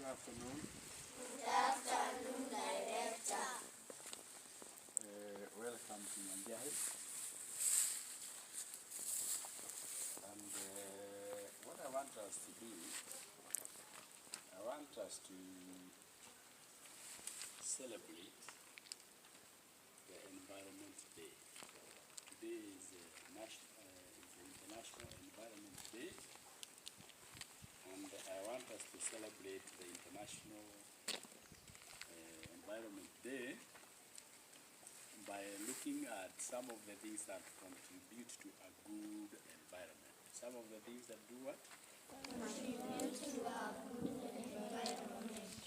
afternoon. Good afternoon, Director. Welcome to Manjahi. And what I want us to do, I want us to celebrate the Environment Day. Today is the International Environment Day, and I want us to celebrate the International Environment Day by looking at some of the things that contribute to a good environment. Some of the things that do what? Contribute to a good environment.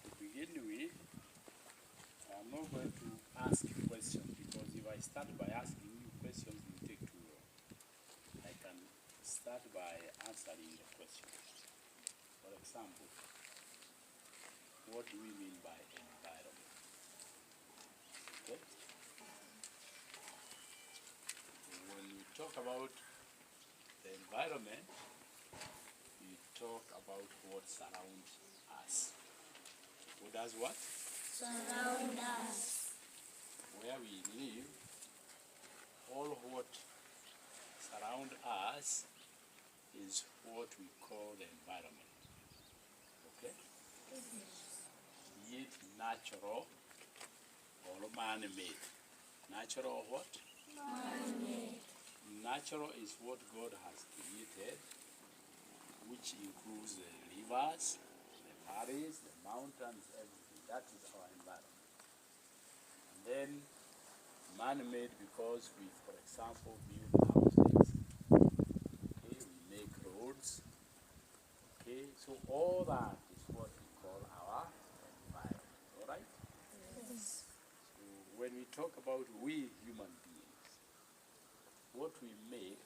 To begin with, I'm not going to ask questions, because if I start by asking you questions, it will take too long. I can start by answering the question. For example, what do we mean by environment? Okay? When we talk about the environment, we talk about what surrounds us. What does what? Surround us. Where we live, all what surround us is what we call the environment. Okay? Be it natural or man-made. Natural or what? Man-made. Natural is what God has created, which includes the rivers, the valleys, the mountains, everything. That is our environment. And then man-made, because we, for example, build houses, okay, we make roads, okay, so all that is what we call our environment, all right? Yes. So when we talk about we human beings, what we make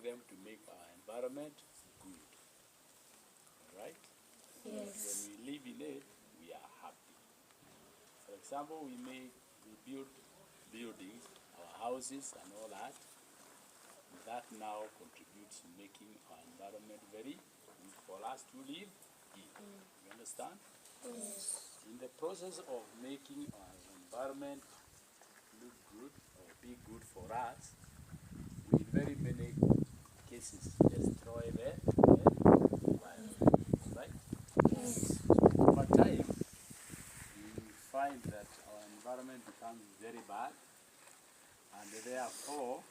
them to make our environment good, all right? Yes. When we live in it, we are happy. For example, we build buildings, our houses and all that. That now contributes to making our environment very good for us to live in. You understand? Yes. In the process of making our environment look good or be good for us, we in very many cases destroy the environment, right? Yes. Over time, we find that our environment becomes very bad, and therefore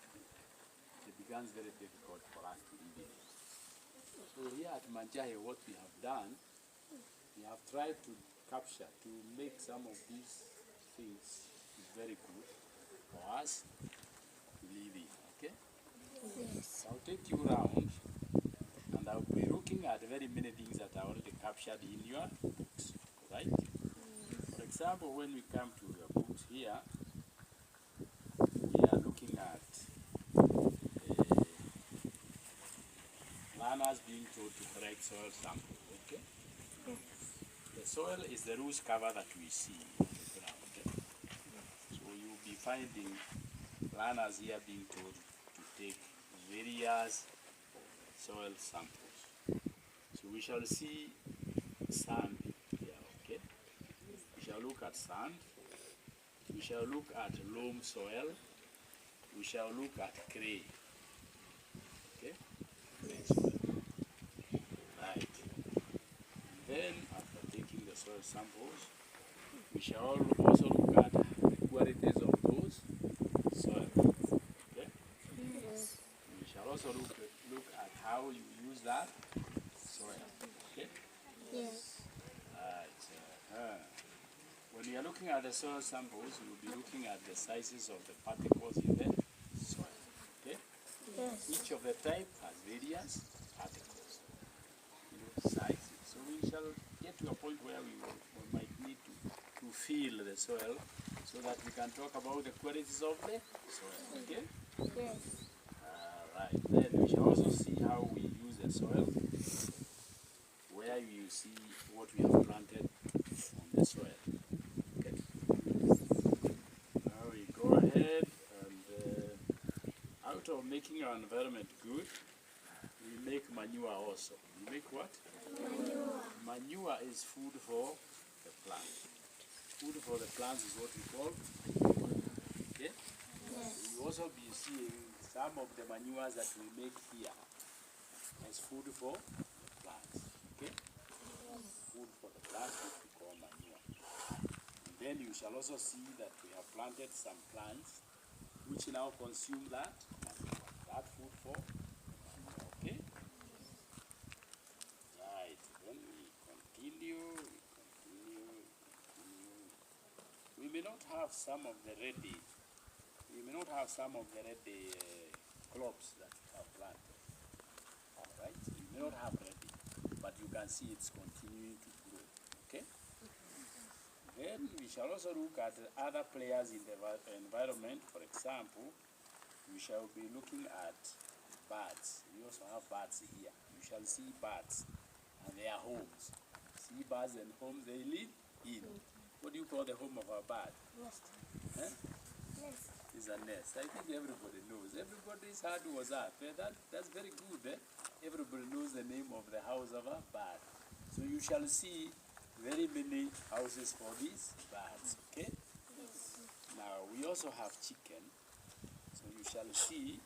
it becomes very difficult for us to live in it. So here at Manjahi, what we have done, we have tried to capture, to make some of these things very good for us to live in, okay? Yes. I'll take you around, and I'll be looking at very many things that are already captured in your books, right? For example, when we come to your books here, we are looking at learners being told to correct soil sample, okay? The soil is the loose cover that we see on the ground. Okay? So you'll be finding learners here being told to take various soil samples. So we shall see sand here, okay? We shall look at sand. We shall look at loam soil. We shall look at clay. Okay? Clay soil. Right. Then, after taking the soil samples, we shall also look at the qualities of those soil. Okay? Yes. We shall also look at how you use that soil. Okay? Yes. Right. When you are looking at the soil samples, you will be looking at the sizes of the particles in the soil. Okay? Yes. Each of the type has various particles, sizes. So we shall get to a point where we might need to feel the soil, so that we can talk about the qualities of the soil. Okay? Yes. Right. Then we shall also see how we use the soil, where you see what we have planted on the soil. Okay? Now we go ahead, and out of making our environment good, we make manure also. We make what? Manure. manure is food for the plant. Food for the plants is what we call manure. Okay? Yes. You also be seeing some of the manures that we make here as food for the plants. Okay? Food for the plants, which we call manure. And then you shall also see that we have planted some plants which now consume that manure, that food for manure. Okay? Right. Then we continue. We may not have some of the ready. We may not have some of the ready crops that we have planted. All right. We may not have ready, but you can see it's continuing to grow. Okay. Then we shall also look at other players in the environment. For example, we shall be looking at birds. We also have birds here. You shall see birds and their homes. See birds and homes they live in. What do you call the home of a bird? Nest. Huh? Nest. It's a nest. I think everybody knows. Everybody's heard was that. That's very good. Everybody knows the name of the house of a bird. So you shall see very many houses for these birds. Okay? Yes. Now we also have chicken. So you shall see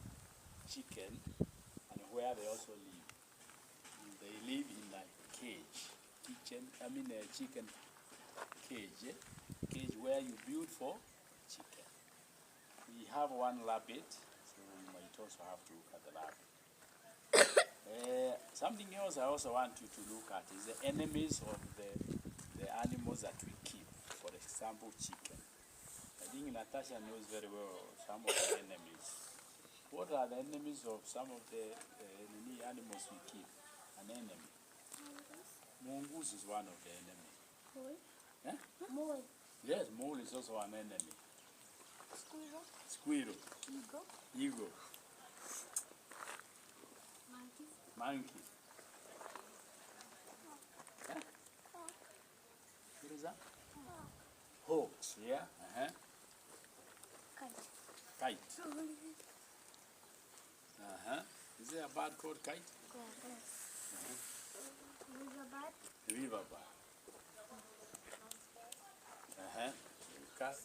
chicken and where they also live. They live in a cage. Chicken cage. Cage where you build for chicken. We have one rabbit, so you might also have to look at the rabbit. Something else I also want you to look at is the enemies of the animals that we keep. For example, chicken. I think Natasha knows very well some of the enemies. What are the enemies of some of the animals we keep? An enemy. Mongoose is one of the enemies. Mole. Eh? Mole. Yes, mole is also an enemy. Squirrel. Squirrel. Eagle. Eagle. Monkey. Monkey. Huh? What is that? Hawks, yeah? Uh-huh. Kite. Kite. Uh-huh. Is there a bird called kite? Yes. River bird. River bird. Uh-huh. Cat.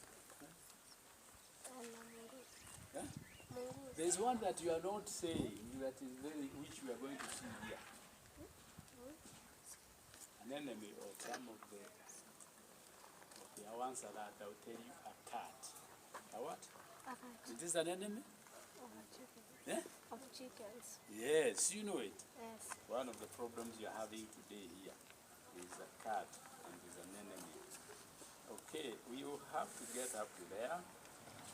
And mongoose. Huh? Mongoose. There's one that you are not saying, that is which we are going to see here. An enemy of some of the ones that I'll tell you, a cat. A what? Okay. Is this an enemy? Of chickens. Yeah? Of chickens. Yes, you know it. Yes. One of the problems you're having today here is a cat and is an enemy. Okay, we will have to get up to there.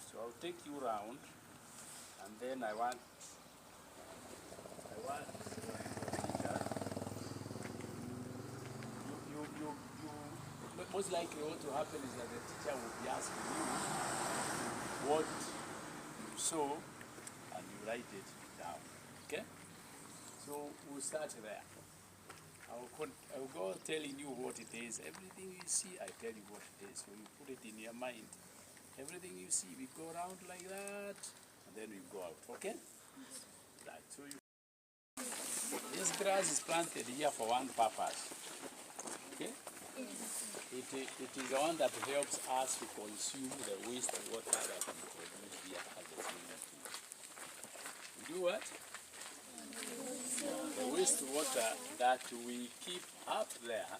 So I'll take you round and then I want most likely what will happen is that the teacher will be asking you what you saw and you write it down. Okay? So we'll start there. I'll go telling you what it is. Everything you see, I tell you what it is. So you put it in your mind. Everything you see, we go around like that, and then we go out. Okay? Right. So this grass is planted here for one purpose. Okay? It is the one that helps us to consume the wastewater that we produce here at the swimming pool. We do what? The wastewater that we keep up there,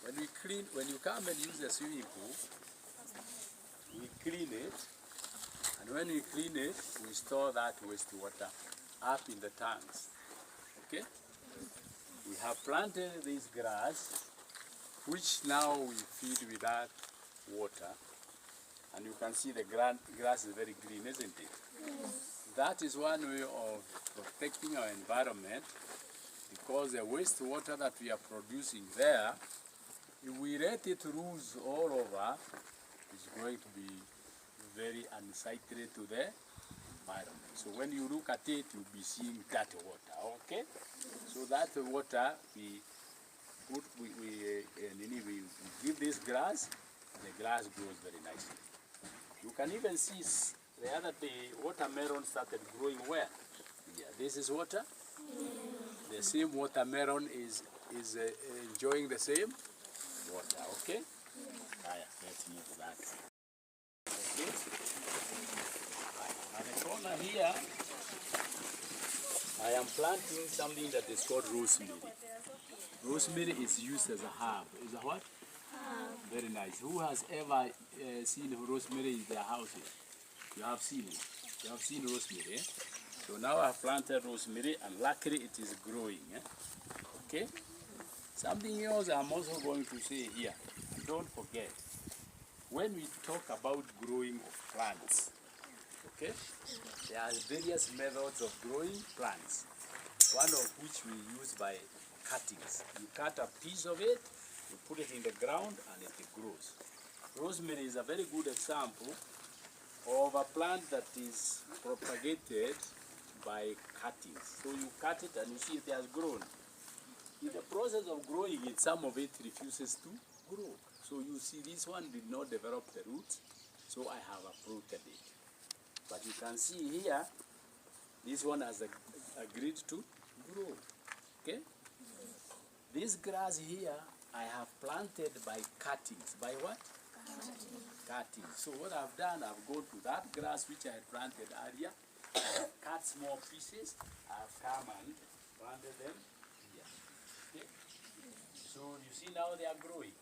when you come and use the swimming pool, we clean it, and when we clean it, we store that wastewater up in the tanks. Okay? We have planted this grass, which now we feed with that water, and you can see the grass is very green, isn't it? Yes. That is one way of protecting our environment, because the wastewater that we are producing there, if we let it loose all over, it's going to be very unsightly to the environment. So when you look at it, you'll be seeing that water, okay? So that water, we give this grass, the grass grows very nicely. You can even see the other day, watermelon started growing where? Yeah, this is water. The same watermelon is is enjoying the same water. Okay? Haya, let's move that. Okay? At the corner here, I am planting something that is called rosemary. Rosemary is used as a herb. Is a what? Very nice. Who has ever seen rosemary in their houses? You have seen it. You have seen rosemary. Eh? So now I have planted rosemary and luckily it is growing. Eh? Okay? Something else I'm also going to say here. Don't forget, when we talk about growing of plants, okay, there are various methods of growing plants. One of which we use by cuttings. You cut a piece of it, you put it in the ground and it grows. Rosemary is a very good example of a plant that is propagated by cuttings. So you cut it and you see it has grown. In the process of growing it, some of it refuses to grow. So you see this one did not develop the roots, so I have uprooted it. But you can see here, this one has agreed to grow. Okay? This grass here, I have planted by cuttings. By what? Cuttings. So what I've done, I've gone to that grass which I had planted earlier, I have cut small pieces, I've come and planted them here. Okay? So you see now they are growing.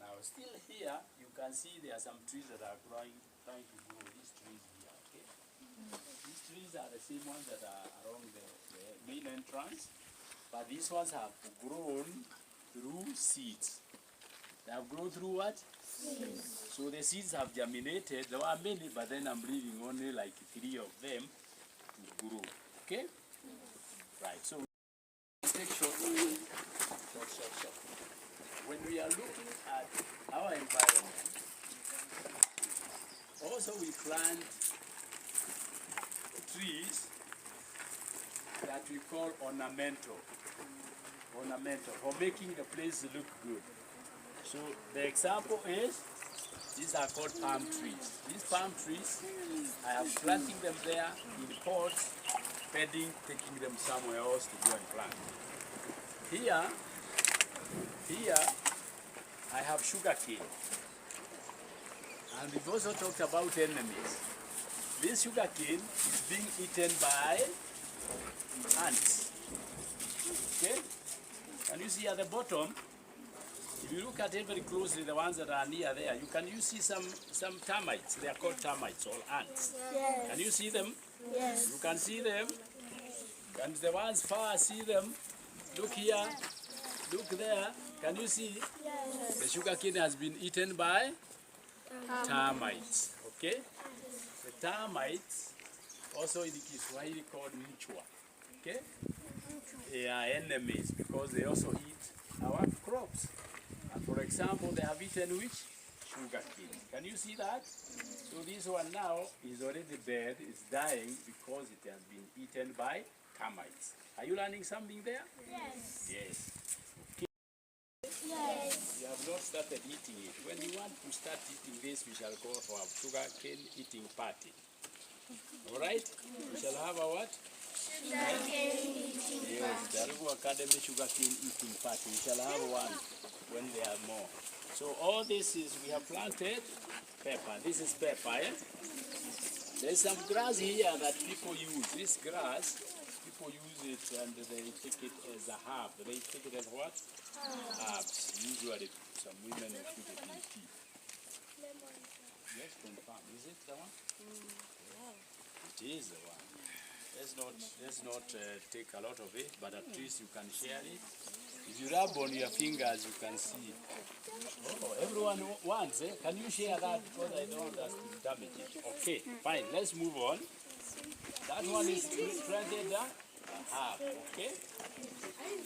Now still here, you can see there are some trees that are growing, trying to grow, these trees here, okay? These trees are the same ones that are along the main entrance, but these ones have grown through seeds. They have grown through what? Seeds. So the seeds have germinated. There are many, but then I'm leaving only like 3 of them to grow, okay? Right, so we take short. When we are looking at our environment, also we plant trees that we call ornamental for making the place look good. So the example is, these are called palm trees. These palm trees, I am planting them there in pots, bedding, taking them somewhere else to go and plant. Here, I have sugar cane. And we've also talked about enemies. This sugar cane is being eaten by ants. Okay? And you see at the bottom, if you look at it very closely, the ones that are near there, you see some termites. They are called termites or ants. Yes. Can you see them? Yes. You can see them. And the ones far see them. Look here. Look there. Can you see? Yes. The sugar cane has been eaten by termites. Okay? The termites, also in the Kiswahili called mchwa. Okay? They are enemies because they also eat our crops. And for example, they have eaten which? Sugar cane. Can you see that? So this one now is already dead, it's dying because it has been eaten by termites. Are you learning something there? Yes. Yes. Yes. You have not started eating it. When you want to start eating this, we shall go for a sugar cane eating party. Alright? We shall have a what? Sugar cane eating Yes, the Arugu Academy sugar cane eating party. We shall have one when there are more. So all this is, we have planted pepper. This is pepper, eh? There's some grass here that people use. This grass, people use it and they take it as a herb. They take it as what? Herbs. Usually some women will put it in tea. Yes, confirm. Is it the one? It is the one. Let's not take a lot of it, but at least you can share it. If you rub on your fingers, you can see it. Oh, everyone wants, eh? Can you share that? Because I don't want us to damage it. Okay, fine. Let's move on. That one is planted a herb, okay?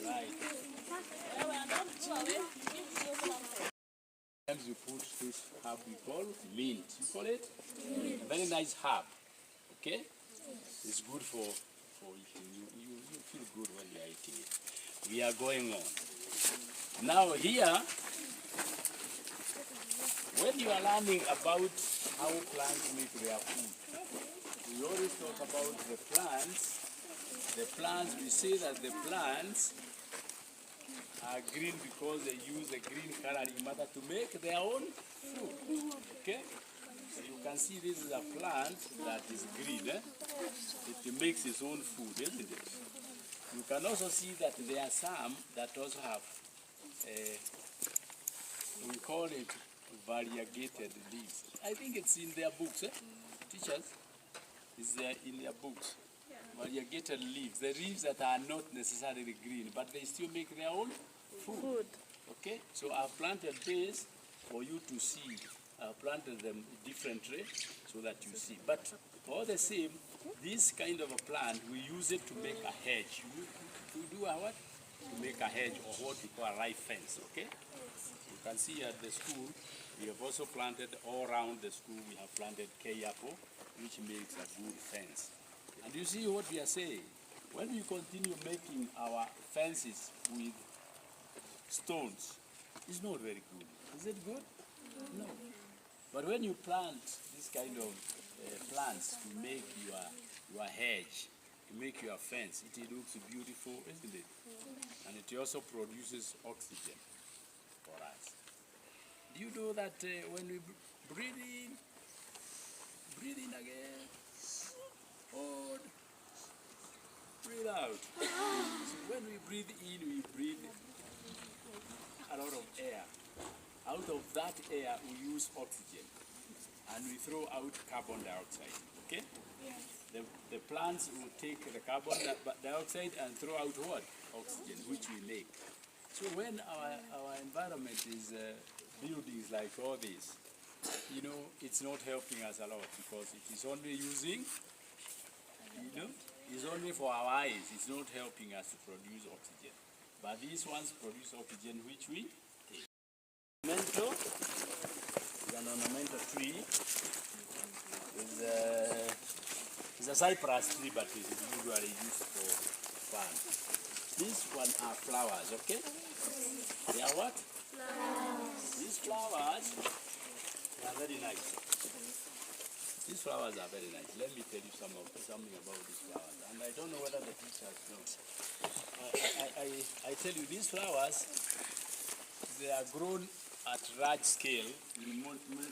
Right. Sometimes you put this herb we call mint. You call it? Mint. A very nice herb, okay? It's good for eating. You feel good when you are eating it. We are going on. Now here, when you are learning about how plants make their food, we always talk about the plants. The plants, we say that the plants are green because they use the green coloring matter to make their own food. Okay? So you can see this is a plant that is green. It makes its own food, isn't it? You can also see that there are some that also have, we call it variegated leaves. I think it's in their books, teachers. It's there in their books. Variegated leaves, the leaves that are not necessarily green, but they still make their own food. Okay, so I've planted this for you to see. I've planted them differently so that you see. But all the same, this kind of a plant, we use it to make a hedge. We do a what? To make a hedge, or what we call a live fence, okay? You can see at the school, we have also planted all around the school, we have planted K-apple, which makes a good fence. And you see what we are saying? When we continue making our fences with stones, it's not very good. Is it good? No. But when you plant this kind of plants to make your hedge, to make your fence, it looks beautiful, isn't it? And it also produces oxygen for us. Do you know that when we breathe in again, hold, breathe out. So when we breathe in, we breathe a lot of air. Out of that air, we use oxygen, and we throw out carbon dioxide, okay? Yes. The plants will take the carbon dioxide and throw out what? Oxygen, which we make. So when our environment is buildings like all this, you know, it's not helping us a lot because it is only using, you know, it's only for our eyes. It's not helping us to produce oxygen. But these ones produce oxygen, which we take. Ornamental is an ornamental tree. It's a cypress tree, but it is usually used for fun. These one are flowers, okay? They are what? Flowers. These flowers are very nice. These flowers are very nice. Let me tell you something about these flowers. And I don't know whether the teachers know. I tell you, these flowers, they are grown at large scale in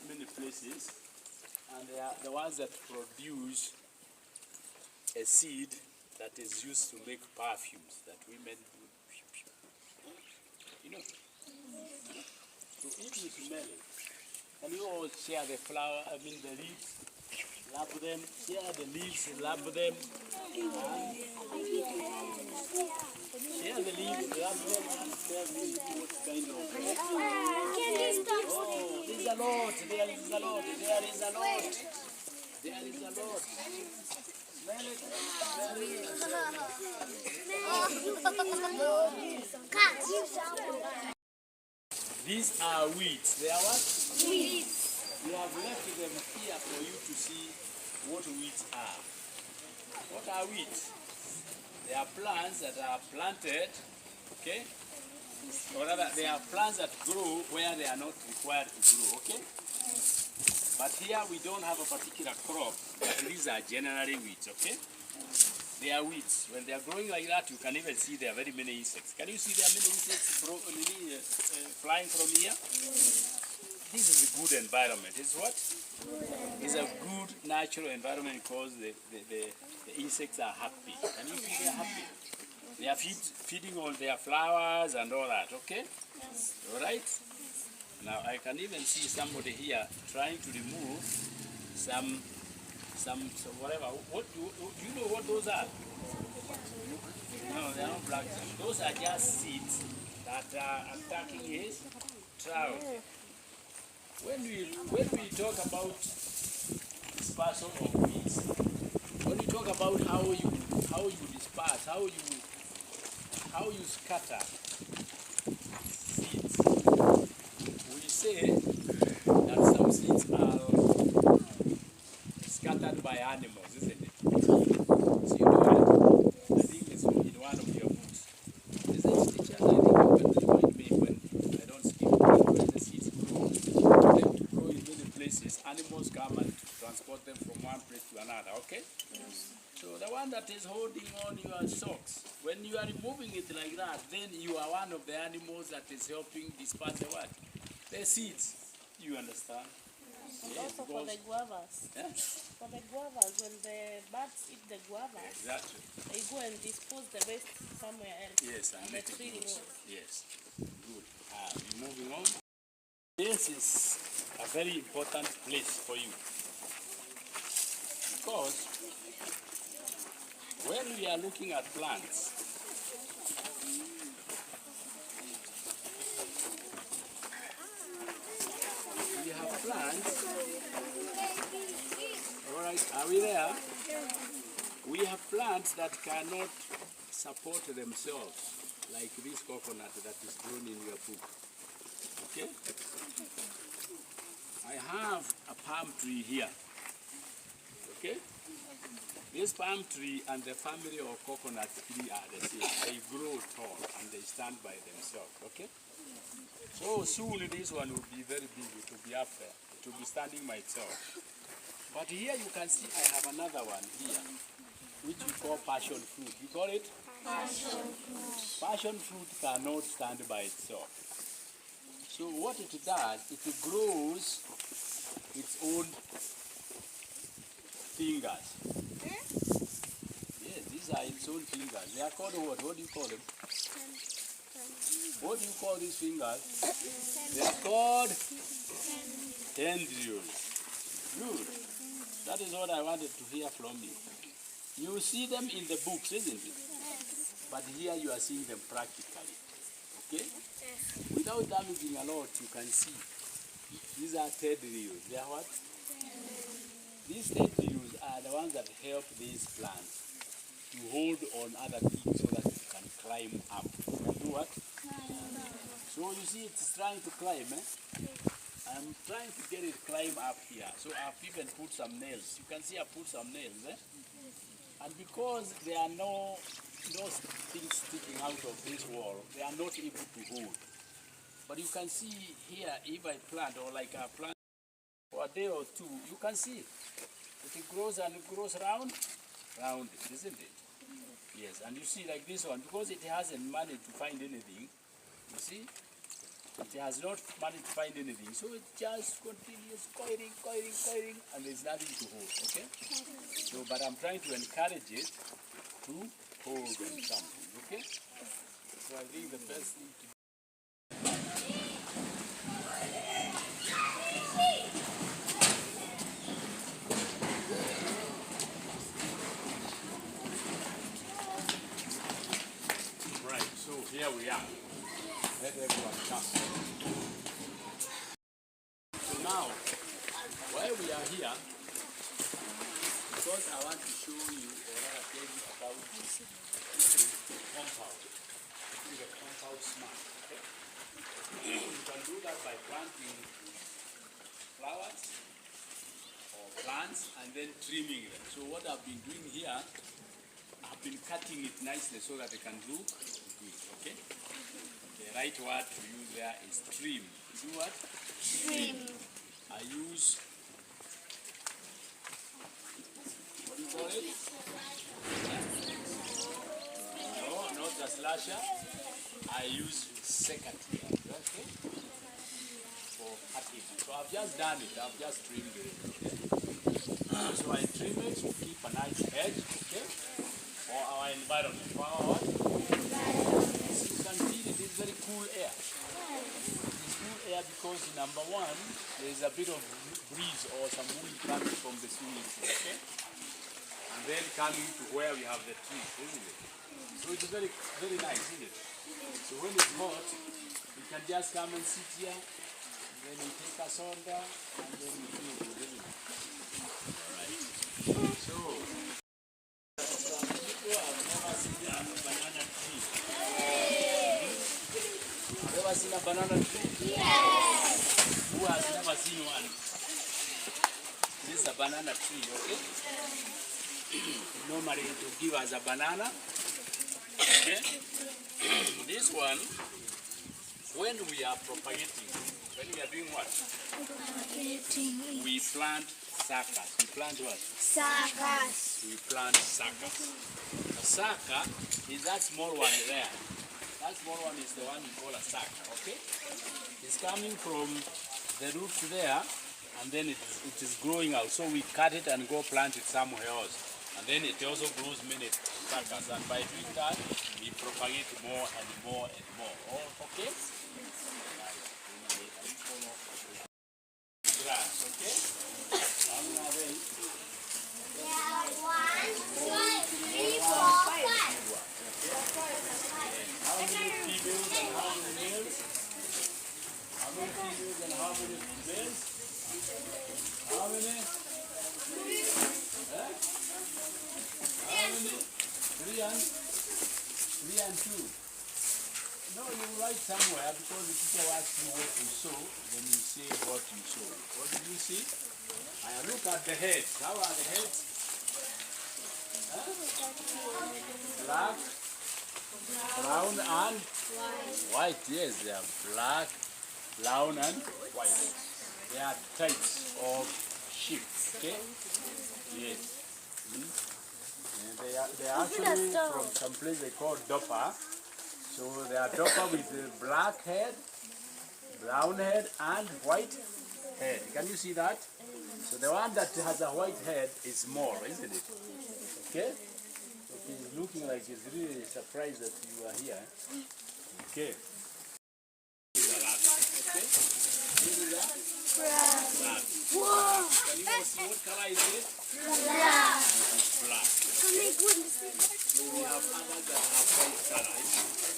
many places, and they are the ones that produce a seed that is used to make perfumes that women do. You know? So if you smell it, can you all share the flower, the leaves, lap them, share the leaves, lap them, share the leaves, lap them, and tell me what kind of... Oh, there's a lot, there is a lot, there is a lot, there is a lot. Smell it, smell it. These are weeds. They are what? Weeds. We have left them here for you to see what weeds are. What are weeds? They are plants that are planted, okay? Or rather, they are plants that grow where they are not required to grow, okay? But here we don't have a particular crop, but these are generally weeds, okay? They are weeds. When they are growing like that, you can even see there are very many insects. Can you see there are many insects flying from here? This is a good environment. It's what? It's a good natural environment because the insects are happy. Can you see they are happy? They are feeding on their flowers and all that, okay? Yes. All right? Now I can even see somebody here trying to remove some whatever. What do you know what those are? No, they are not black. Those are just seeds that are attacking his trout. When we talk about dispersal of weeds, when we talk about how you disperse, how you scatter seeds, we say that some seeds are scattered by animals, isn't it? So you know that. I think it's in one of your books. Is that teacher? I think you can remind me when I don't skip when the seeds grow. For them to grow in many places, animals come and transport them from one place to another, okay? Yes. So the one that that is holding on your socks. When you are removing it like that, then you are one of the animals that is helping disperse the what? The seeds. You understand? Yes, Also for the guavas. yeah, For the guavas, when the birds eat the guavas, exactly. they go and dispose the rest somewhere else. Yes, and And let the it tree grow. grows. Yes, good. We're moving on. This is a very important place for you because when we are looking at plants, we have plants. All right, are we there? We have plants that cannot support themselves, like this coconut that is grown in your book. Okay? I have a palm tree here. Okay? This palm tree and the family of coconut tree are the same. They grow tall and they stand by themselves. Okay? So soon this one will be very big. It will be up there. It will be standing by itself. But here you can see I have another one here, which we call passion fruit. You call it? Passion fruit. Passion fruit cannot stand by itself. So what it does, it grows its own fingers. Yes, these are its own fingers. They are called what? What do you call them? What do you call these fingers? They are called tendrils. Good. That is what I wanted to hear from you. You see them in the books, isn't it? But here you are seeing them practically. Okay? Without damaging a lot, you can see. These are tendrils. They are what? These tendrils are the ones that help these plants to hold on other things so that it can climb up. It can do what? So you see it's trying to climb, eh? I'm trying to get it climb up here. So I've even put some nails. You can see I put some nails, eh? And because there are no things sticking out of this wall, they are not able to hold. But you can see here, if I plant, or like I plant for a day or two, you can see it grows and it grows round, isn't it? Yes, and you see like this one, because it hasn't managed to find anything, you see, it has not managed to find anything, so it just continues coiling, and there's nothing to hold, okay? So, but I'm trying to encourage it to hold on something, okay? So I think the best thing to Right, so here we are. Let everyone come. So now, while we are here, because I want to show you or rather tell you about this compound. This is a compound smart. Okay? You can do that by planting flowers or plants and then trimming them. So what I've been doing here, I've been cutting it nicely so that it can look good. Okay? The right word to use there is trim. Do what? Trim. I use, what do you call it? No, not the slasher. I use secateurs, okay? For cutting. So I've just done it. I've just trimmed it. Okay? So I trim it to keep a nice edge, okay? For our environment. For our what? So you can feel it is very cool air. It's cool air because number one, there is a bit of breeze or some wind coming from the swimming pool, okay? And then coming to where we have the trees, isn't it? So it's very, very nice, isn't it? So when it's hot, you can just come and sit here, and then you take a soda, and then you feel good, isn't it? Alright. So, some people have never seen a banana tree. Ever seen a banana tree? Yes. Who has never seen one? This is a banana tree, okay? Normally it will give us a banana. Okay? This one, when we are propagating, when we are doing what? Propagating. We plant suckers. We plant what? Suckers. we plant suckers. A sucker is that small one there. That small one is the one we call a sucker, okay? It's coming from the root there, and then it is growing out. So we cut it and go plant it somewhere else. And then it also grows many suckers. And by doing that, we propagate more and more and more. All okay? Grass, okay? How many are they? Yeah, 1, 2, 3, 4, 5. How many females and how many males? How many females and how many males? How many? Eh? How many? 3 and 2. No, you write somewhere because the teacher asks you what you saw, then you say what you saw. What did you see? I look at the heads. How are the heads? Huh? Black, brown and white. Yes, they are black, brown and white. They are types of sheep. Okay? Yes. And they are actually from some place they call Dopa. So they are Dopa with the black head, brown head and white head. Can you see that? So the one that has a white head is more, isn't it? Okay? Okay, he's looking like he's really surprised that you are here. Okay. This is a rabbit, okay? This is a rabbit. Whoa! Can you all see what color is it? Black. Black. Oh my goodness. So we have others that have white color, isn't it?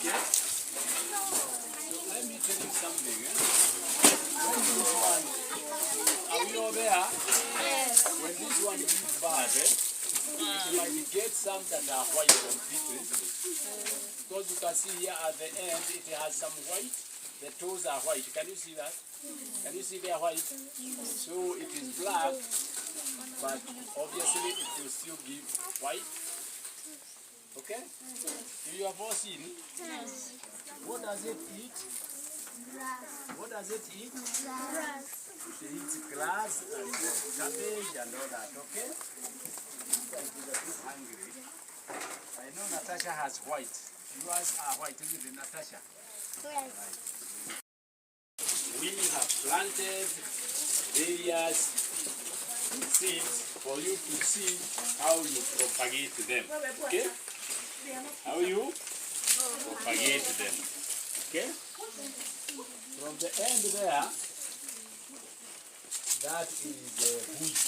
Okay? So let me tell you something. When this one, are we all there? When this one is bad, it might get some that are white completely, isn't it? Because you can see here at the end, it has some white. The toes are white. Can you see that? Can you see they are white? So it is black, but obviously it will still give white. Okay? You have all seen it? What does it eat? What does it eat? It eats grass and cabbage and all that, okay? This guy is a bit hungry. I know Natasha has white. Yours are white, isn't it, Natasha? Right. We have planted various seeds for you to see how you propagate them. Okay? How you propagate them. Okay? From the end there, that is wheat.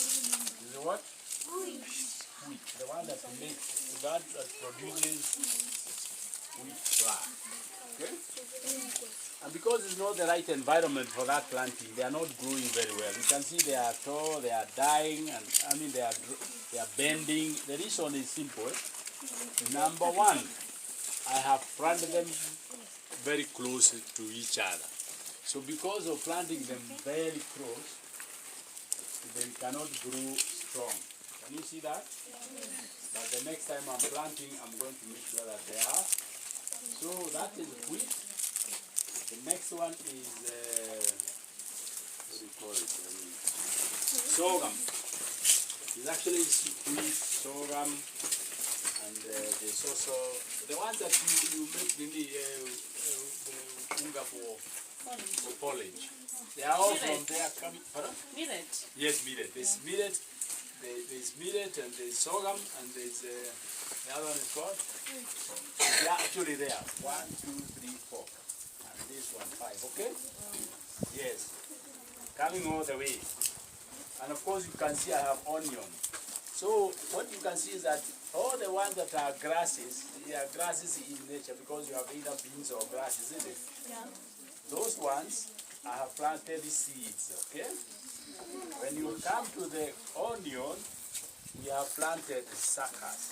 Is it what? Wheat. The one that makes, that produces wheat flour. Okay? And because it's not the right environment for that planting, they are not growing very well. You can see they are tall, they are dying, and I mean they are bending. The reason is simple. Number one, I have planted them very close to each other. So because of planting them very close, they cannot grow strong. Can you see that? But the next time I'm planting, I'm going to make sure that they are. So that is wheat. The next one is, what do you call it? Sorghum. It's actually wheat, sorghum, and there's also the ones that you make the unga for porridge. They are all from there coming. Pardon? Millet. Yes, millet. There's millet. There's millet and there's sorghum and there's the other one is called. They are actually there. 1, 2, 3, 4. And this one 5. Okay? Yes. Coming all the way. And of course you can see I have onion. So what you can see is that all the ones that are grasses, they are grasses in nature because you have either beans or grass, isn't it? Yeah. Those ones I have planted seeds, okay? When you come to the onion, we have planted suckers,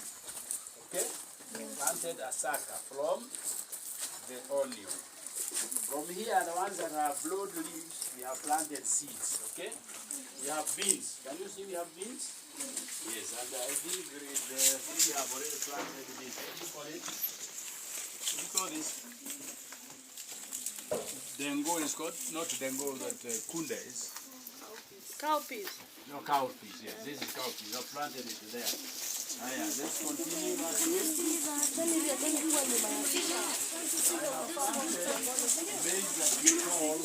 okay? We planted a sucker from the onion. From here, the ones that have broad leaves, we have planted seeds, okay? We have beans. Can you see we have beans? Yes, and I think we have already planted this. What do you call it? What do you call this? Dengo is called, not dengo, but kunda is. Cowpeas. No, cowpeas, yes. This is cowpeas. I've planted it there. Let's continue that way. Maize that we call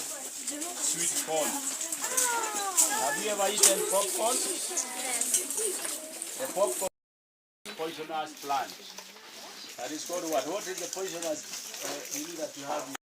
sweet corn. Have you ever eaten popcorn? The popcorn is a poisonous plant. That is called what? What is the poisonous that you have?